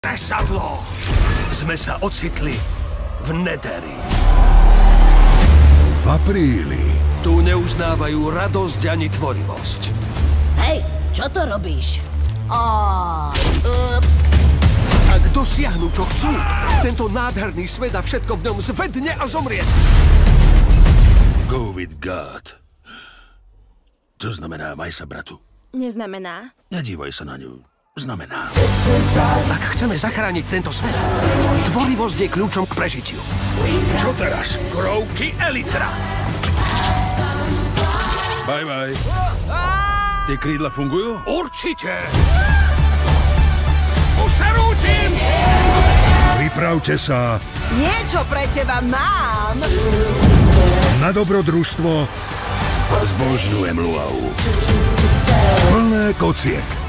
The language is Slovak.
Presadlo! Sme sa ocitli v Neteri. V apríli. Tu neuznávajú radosť ani tvorivosť. Hej, čo to robíš? Ups. Ak dosiahnu, čo chcú, tento nádherný svet a všetko v ňom zvedne a zomrie. Go with God. To znamená, maj sa, bratu. Neznamená. Nedívaj sa na ňu. Znamená. Ak chceme zachrániť tento svet, tvorivosť je kľúčom k prežitiu. Čo teraz? Krovky Elytra. Bye, bye. Tie krídla fungujú? Určite! Už sa rútim! Pripravte sa Niečo pre teba mám! na dobrodružstvo. Zbožňujem luau. Plné kociek.